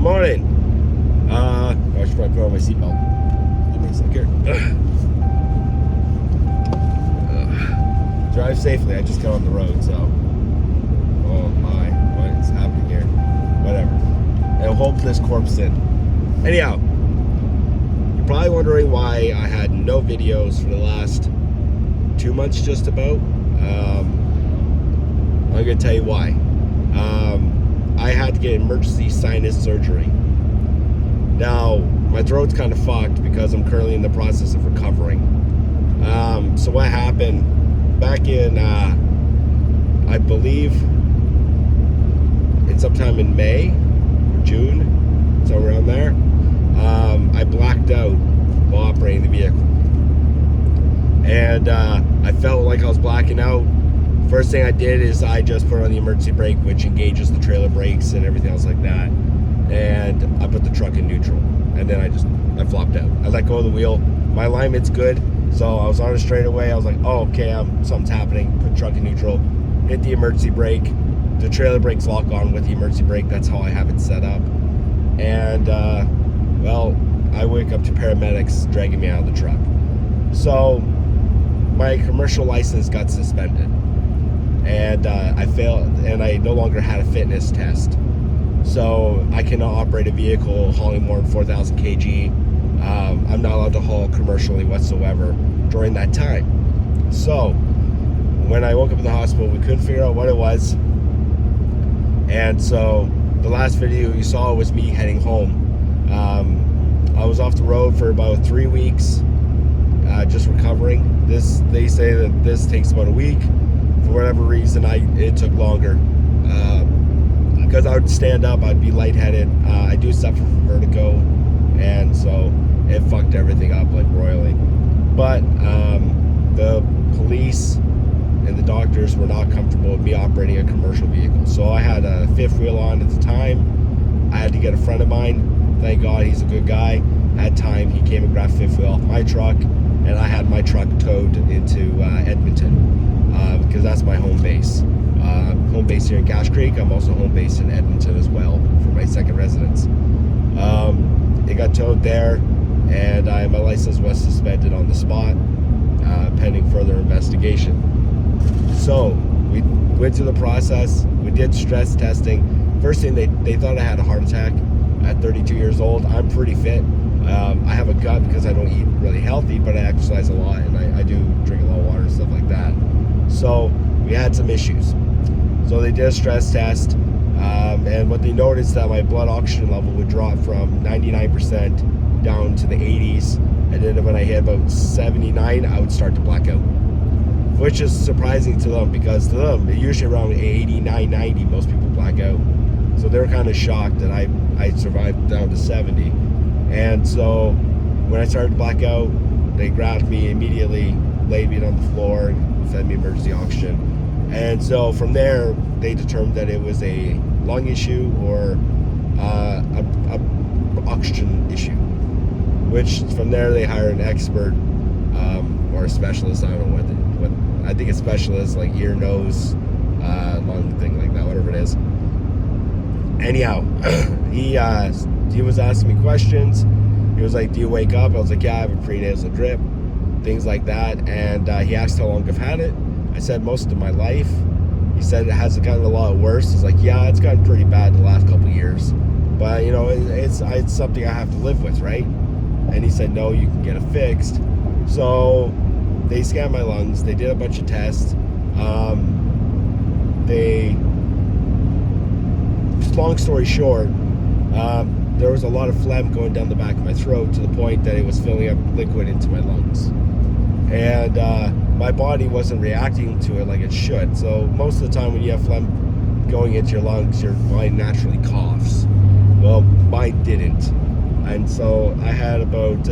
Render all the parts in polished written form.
morning. I should probably put on my seatbelt. Give me a sec here. Drive safely. I just got on the road, so. Oh my, what is happening here? Whatever. I'll hold this corpse in. Anyhow, you're probably wondering why I had no videos for the last 2 months, just about. I'm gonna tell you why. I had to get emergency sinus surgery. Now, my throat's kind of fucked because I'm currently in the process of recovering. So what happened back in, I believe, sometime in May or June, so around there, I blacked out while operating the vehicle. And I felt like I was blacking out. First thing I did is I just put on the emergency brake, which engages the trailer brakes and everything else like that. And I put the truck in neutral. And then I flopped out. I let go of the wheel. My alignment's good. So I was on a straightaway. I was like, oh, okay, something's happening. Put the truck in neutral. Hit the emergency brake. The trailer brakes lock on with the emergency brake. That's how I have it set up. And, well, I wake up to paramedics dragging me out of the truck. So my commercial license got suspended. And I failed, and I no longer had a fitness test. So I cannot operate a vehicle hauling more than 4,000 kg. I'm not allowed to haul commercially whatsoever during that time. So when I woke up in the hospital, we couldn't figure out what it was. And so the last video you saw was me heading home. I was off the road for about 3 weeks, just recovering. They say that this takes about a week. For whatever reason, it took longer. Because I would stand up, I'd be lightheaded. I do suffer from vertigo, and so it fucked everything up like royally. But the police and the doctors were not comfortable with me operating a commercial vehicle. So I had a fifth wheel on at the time. I had to get a friend of mine. Thank God, he's a good guy. At time, he came and grabbed fifth wheel off my truck, and I had my truck towed into Edmonton. Because that's my home base. Home base here in Cache Creek. I'm also home base in Edmonton as well for my second residence. It got towed there, and my license was suspended on the spot, pending further investigation. So we went through the process. We did stress testing. First thing, they thought I had a heart attack at 32 years old. I'm pretty fit. I have a gut because I don't eat really healthy, but I exercise a lot, and I do drink a lot of water and stuff like that. So we had some issues. So they did a stress test, and what they noticed that my blood oxygen level would drop from 99% down to the 80s, and then when I hit about 79, I would start to black out, which is surprising to them because to them, usually around 89, 90, most people black out. So they were kind of shocked that I survived down to 70. And so when I started to black out, they grabbed me immediately, laid me on the floor, and fed me emergency oxygen. And so from there, they determined that it was a lung issue or a oxygen issue. Which from there they hire an expert or a specialist. I don't know what I think a specialist, like ear, nose, lung thing like that, whatever it is. Anyhow, he was asking me questions. He was like, "Do you wake up?" I was like, "Yeah, I have a prenasal drip." Things like that. And he asked how long I've had it. I said most of my life. He said it hasn't gotten a lot worse. He's like, yeah, it's gotten pretty bad in the last couple of years, but you know, it's something I have to live with, right? And he said, no, you can get it fixed. So they scanned my lungs. They did a bunch of tests. Long story short, there was a lot of phlegm going down the back of my throat to the point that it was filling up liquid into my lungs. And my body wasn't reacting to it like it should. So most of the time when you have phlegm going into your lungs, your body naturally coughs. Well, mine didn't. And so I had about,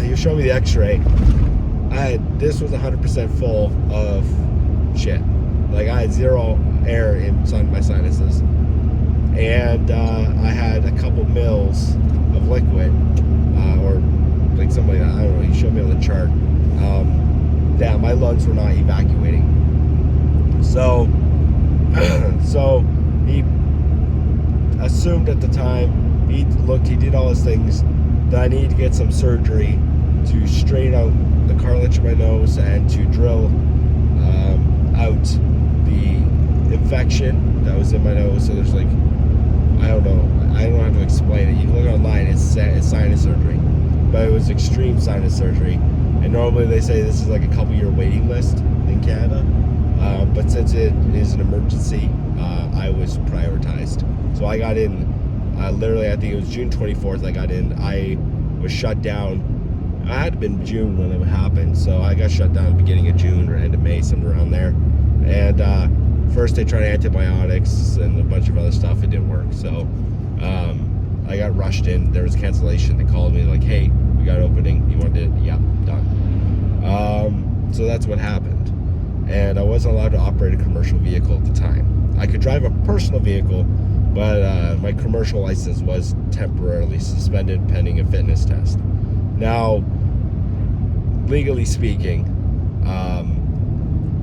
you showed me the x-ray. This was 100% full of shit. Like I had zero air in my sinuses. And I had a couple mils of liquid, or like something like that. I don't know. He showed me on the chart. That my lungs were not evacuating. So he assumed at the time, he did all his things, that I needed to get some surgery to straighten out the cartilage in my nose and to drill out the infection that was in my nose. So there's like, I don't know how to explain it. You can look online, it's sinus surgery, but it was extreme sinus surgery, and normally they say this is like a couple-year waiting list in Canada, but since it is an emergency, I was prioritized. So I got in, literally, I think it was June 24th I got in. I was shut down. I had been June when it happened, so I got shut down at the beginning of June or end of May, somewhere around there. And first they tried antibiotics and a bunch of other stuff. It didn't work. So I got rushed in. There was cancellation. They called me like, hey, we got an opening. You want it? Yeah, done. So that's what happened. And I wasn't allowed to operate a commercial vehicle at the time. I could drive a personal vehicle, but my commercial license was temporarily suspended pending a fitness test. Now, legally speaking,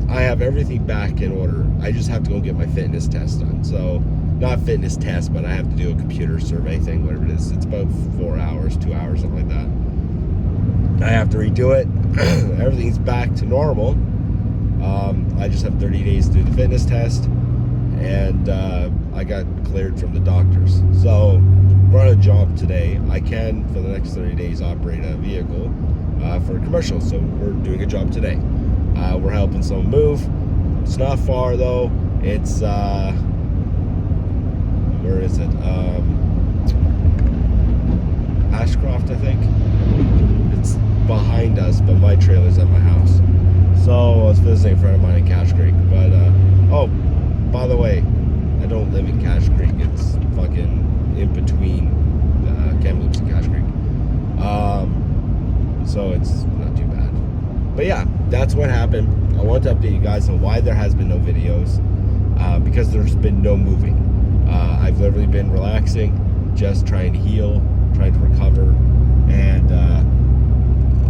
I have everything back in order. I just have to go get my fitness test done. So, not fitness test, but I have to do a computer survey thing, whatever it is. It's about 4 hours, 2 hours, something like that. I have to redo it. Everything's back to normal. I just have 30 days to do the fitness test, and I got cleared from the doctors. So, we're on a job today. I can, for the next 30 days, operate a vehicle for a commercial. So, we're doing a job today. We're helping someone move. It's not far, though. It's, where is it? Ashcroft, I think. It's behind us, but my trailer's at my house. So I was visiting a friend of mine in Cache Creek. But, oh, by the way, I don't live in Cache Creek. It's fucking in between Kamloops and Cache Creek. So it's not too bad. But yeah, that's what happened. I want to update you guys on why there has been no videos. Because there's been no moving. I've literally been relaxing, just trying to heal, trying to recover, and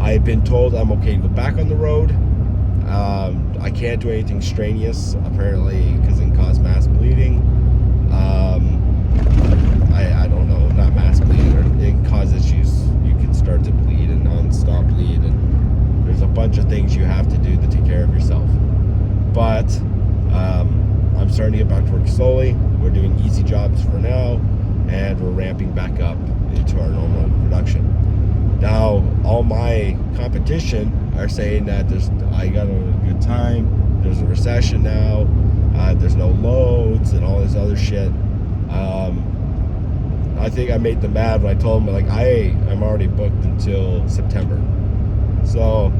I've been told I'm okay to go back on the road. I can't do anything strenuous, apparently, because it can cause mass bleeding. I don't know, not mass bleeding, or it can cause issues. You can start to bleed and non-stop bleed, and there's a bunch of things you have to do to take care of yourself. But I'm starting to get back to work slowly. We're doing easy jobs for now, and we're ramping back up into our normal production. Now, all my competition are saying that I got a good time, there's a recession now, there's no loads, and all this other shit. I think I made them mad when I told them, like, I'm already booked until September. So,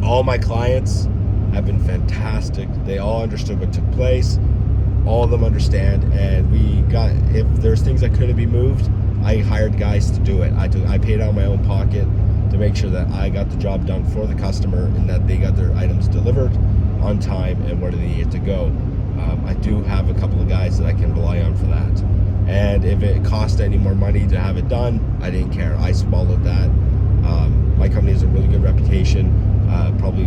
all my clients have been fantastic. They all understood what took place. All of them understand, and if there's things that couldn't be moved, I hired guys to do it. I paid out of my own pocket to make sure that I got the job done for the customer and that they got their items delivered on time and where they needed to go. I do have a couple of guys that I can rely on for that. And if it cost any more money to have it done, I didn't care. I swallowed that. My company has a really good reputation, probably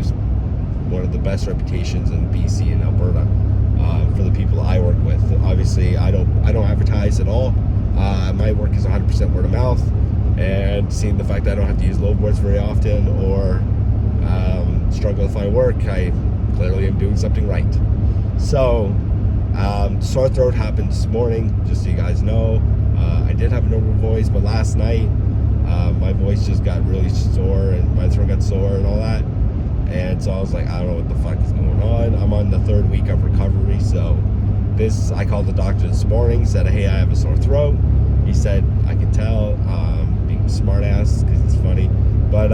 one of the best reputations in BC and Alberta for the people I work with. Obviously, I don't advertise at all. My work is 100% word of mouth, and seeing the fact that I don't have to use load boards very often or struggle to find work, I clearly am doing something right. So, sore throat happened this morning, just so you guys know. I did have a normal voice, but last night my voice just got really sore and my throat got sore and all that. And so I was like, I don't know what the fuck is going on. I'm on the 3rd week of recovery, so I called the doctor this morning, said, hey, I have a sore throat. He said, I can tell, being a smart ass, because it's funny, but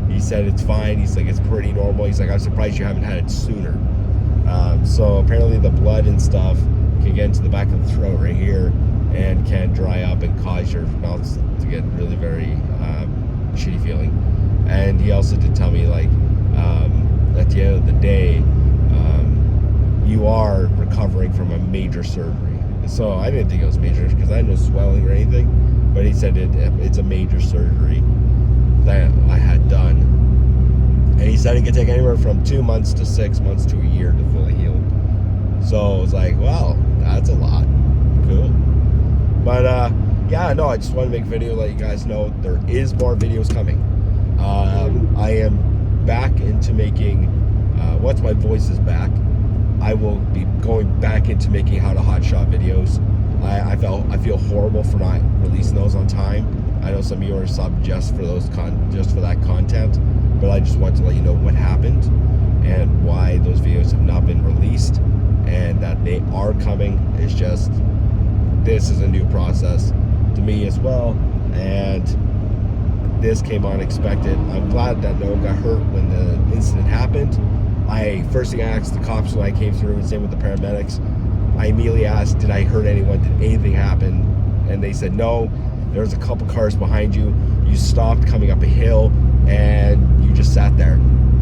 he said it's fine. He's like, it's pretty normal. He's like, I'm surprised you haven't had it sooner. So apparently the blood and stuff can get into the back of the throat right here and can dry up and cause your mouth to get really very shitty feeling. And he also did tell me, like, at the end of the day, you are recovering from a major surgery. So I didn't think it was major because I had no swelling or anything, but he said it's a major surgery that I had done. And he said it could take anywhere from 2 months to 6 months to a year to fully heal. So I was like, wow, that's a lot. Cool. But yeah, no, I just want to make a video, let you guys know there is more videos coming. I am back into making, once my voice is back, I will be going back into making how to hotshot videos. I feel horrible for not releasing those on time. I know some of you are sub just for that content, but I just want to let you know what happened and why those videos have not been released, and that they are coming. It's just, this is a new process to me as well, and this came unexpected. I'm glad that no one got hurt when the incident happened. First thing I asked the cops when I came through, and same with the paramedics, I immediately asked, did I hurt anyone? Did anything happen? And they said no. There was a couple cars behind you. You stopped coming up a hill and you just sat there.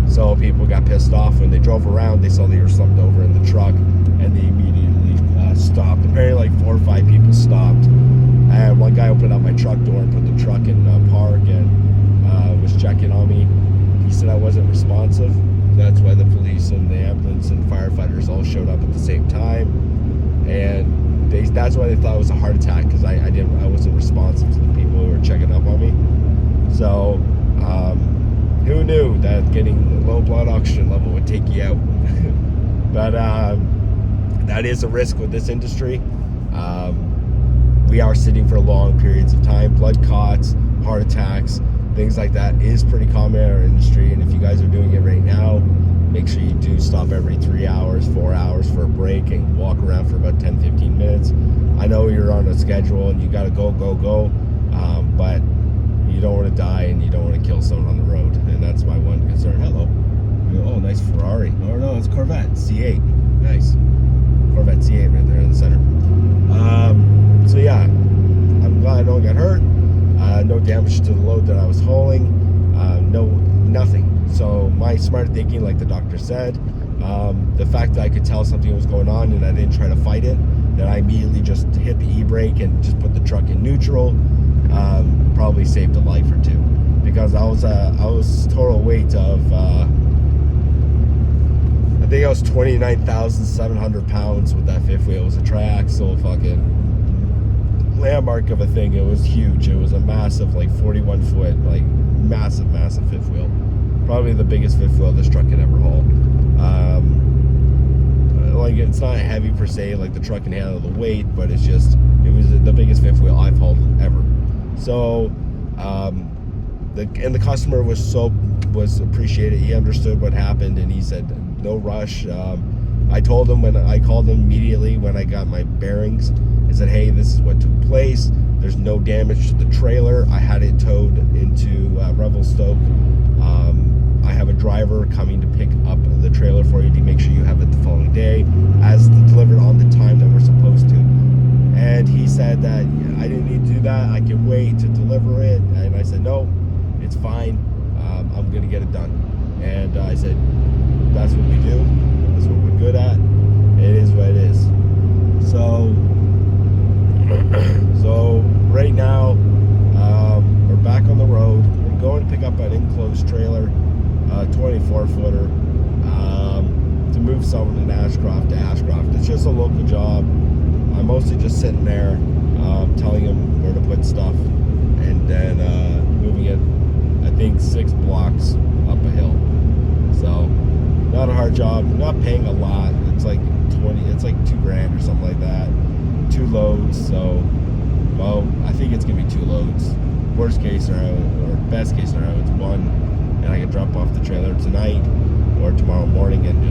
So people got pissed off when they drove around. They saw that you were slumped over in the truck, and they immediately stopped. Apparently like 4 or 5 people stopped. And one guy opened up my truck door and put the truck in park and was checking on me. He said I wasn't responsive. That's why the police and the ambulance and firefighters all showed up at the same time, and that's why they thought it was a heart attack, because I wasn't responsive to the people who were checking up on me. So who knew that getting low blood oxygen level would take you out? But that is a risk with this industry. We are sitting for long periods of time. Blood clots, heart attacks, things like that is pretty common in our industry, and if you guys are doing it right now, make sure you do stop every 3 hours, 4 hours for a break and walk around for about 10-15 minutes. I know you're on a schedule and you gotta go, but you don't want to die and you don't want to kill someone on the road, and that's my one concern. Hello. Oh, nice Ferrari. Oh no, it's Corvette C8. Nice. Corvette C8 right there in the center. So yeah, I'm glad no one got hurt. No damage to the load that I was hauling. Nothing. So my smart thinking, like the doctor said, the fact that I could tell something was going on and I didn't try to fight it, that I immediately just hit the e-brake and just put the truck in neutral, probably saved a life or two, because I was total weight of I think I was 29,700 pounds with that fifth wheel. It was a triaxle fucking landmark of a thing. It was huge. It was a massive, like 41 foot, like massive fifth wheel. Probably the biggest fifth wheel this truck could ever haul. Like, it's not heavy per se, like the truck can handle the weight, but it was the biggest fifth wheel I've hauled ever. So the customer was appreciated. He understood what happened, and he said no rush. I told him, when I called him immediately when I got my bearings, I said, hey, this is what took place. There's no damage to the trailer. I had it towed into Revelstoke. I have a driver coming to pick up the trailer for you to make sure you have it the following day, as delivered on the time that we're supposed to. And he said that I didn't need to do that. I can wait to deliver it. And I said, no, it's fine. I'm going to get it done. And I said, that's what we do. That's what we're good at. It is what it is. So right now, we're back on the road. We're going to pick up an enclosed trailer, 24-footer, to move someone in Ashcroft to Ashcroft. It's just a local job. I'm mostly just sitting there, telling them where to put stuff, and then moving it, I think 6 blocks up a hill. So not a hard job, not paying a lot. It's like $2,000 or something like that. 2 loads. So, well, I think it's gonna be 2 loads. Worst case scenario, or best case scenario, it's 1, and I can drop off the trailer tonight or tomorrow morning and